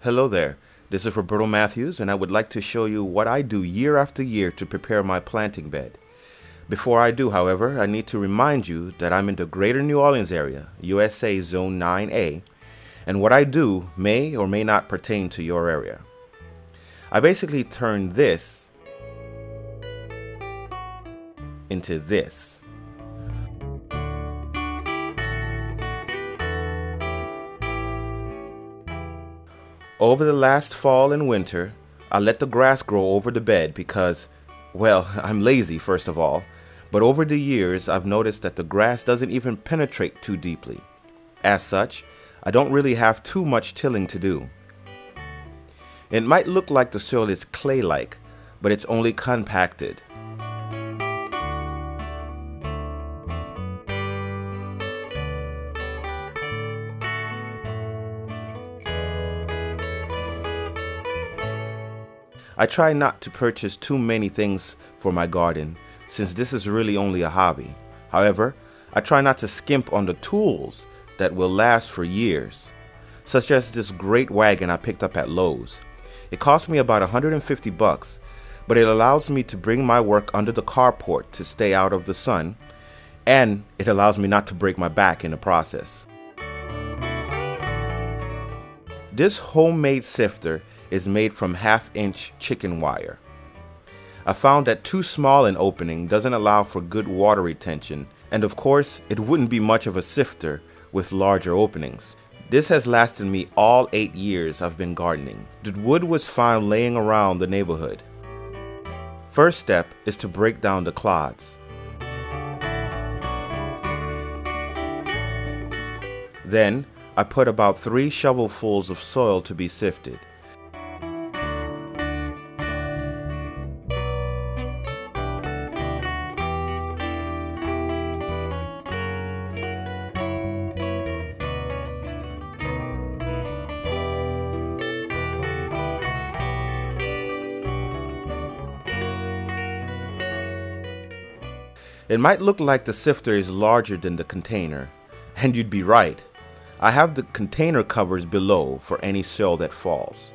Hello there, this is Roberto Matthews and I would like to show you what I do year after year to prepare my planting bed. Before I do, however, I need to remind you that I'm in the Greater New Orleans area, USA Zone 9A, and what I do may or may not pertain to your area. I basically turn this into this. Over the last fall and winter, I let the grass grow over the bed because, well, I'm lazy first of all, but over the years I've noticed that the grass doesn't even penetrate too deeply. As such, I don't really have too much tilling to do. It might look like the soil is clay-like, but it's only compacted. I try not to purchase too many things for my garden, since this is really only a hobby. However, I try not to skimp on the tools that will last for years, such as this great wagon I picked up at Lowe's. It cost me about $150, but it allows me to bring my work under the carport to stay out of the sun, and it allows me not to break my back in the process. This homemade sifter is made from 1/2-inch chicken wire. I found that too small an opening doesn't allow for good water retention, and of course it wouldn't be much of a sifter with larger openings. This has lasted me all 8 years I've been gardening. The wood was found laying around the neighborhood. First step is to break down the clods. Then I put about 3 shovelfuls of soil to be sifted. It might look like the sifter is larger than the container, and you'd be right. I have the container covers below for any soil that falls.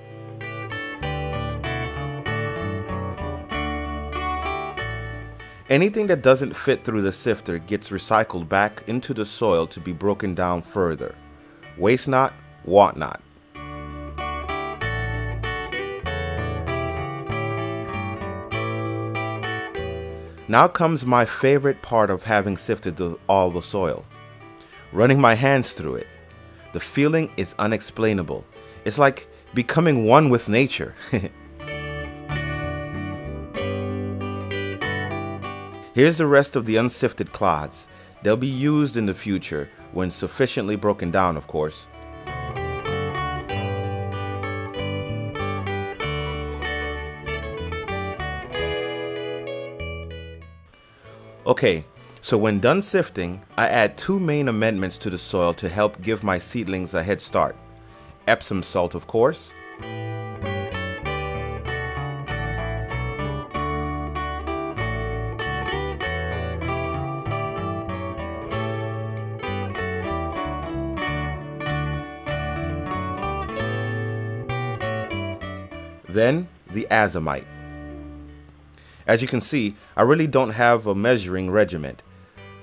Anything that doesn't fit through the sifter gets recycled back into the soil to be broken down further. Waste not, want not. Now comes my favorite part of having sifted all the soil. Running my hands through it. The feeling is unexplainable. It's like becoming one with nature. Here's the rest of the unsifted clods. They'll be used in the future when sufficiently broken down, of course. Okay, so when done sifting, I add 2 main amendments to the soil to help give my seedlings a head start. Epsom salt, of course. Then the Azomite. As you can see, I really don't have a measuring regiment.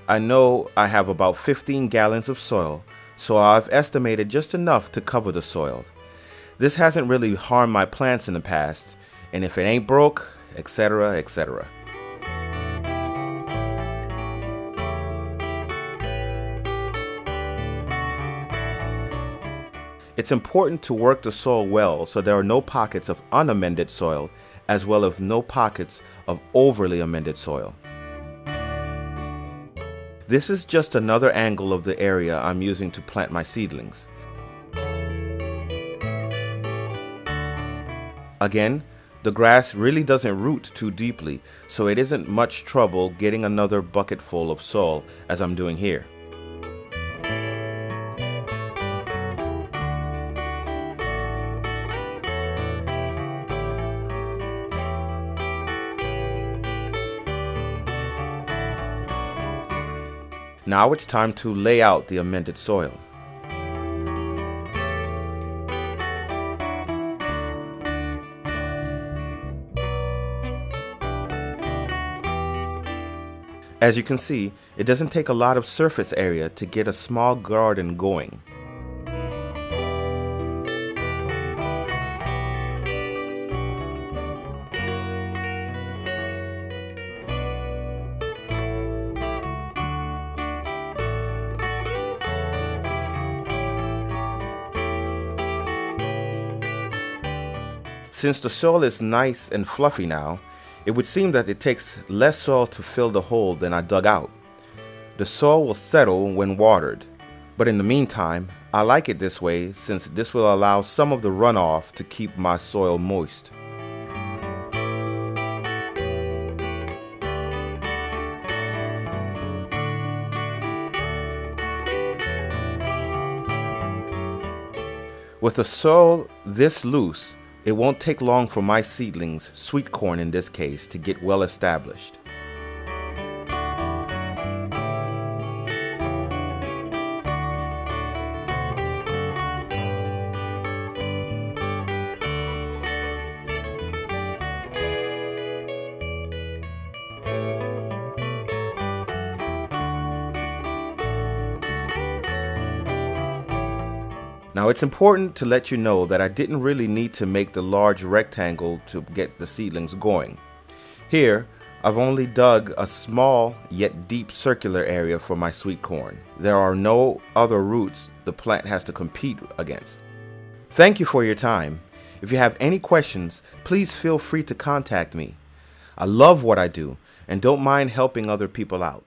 I know I have about 15 gallons of soil, so I've estimated just enough to cover the soil. This hasn't really harmed my plants in the past, and if it ain't broke, etc., etc. It's important to work the soil well so there are no pockets of unamended soil, as well as no pockets of overly amended soil. This is just another angle of the area I'm using to plant my seedlings. Again, the grass really doesn't root too deeply, so it isn't much trouble getting another bucket full of soil as I'm doing here. Now it's time to lay out the amended soil. As you can see, it doesn't take a lot of surface area to get a small garden going. Since the soil is nice and fluffy now, it would seem that it takes less soil to fill the hole than I dug out. The soil will settle when watered, but in the meantime, I like it this way since this will allow some of the runoff to keep my soil moist. With the soil this loose, it won't take long for my seedlings, sweet corn in this case, to get well established. Now it's important to let you know that I didn't really need to make the large rectangle to get the seedlings going. Here, I've only dug a small yet deep circular area for my sweet corn. There are no other roots the plant has to compete against. Thank you for your time. If you have any questions, please feel free to contact me. I love what I do and don't mind helping other people out.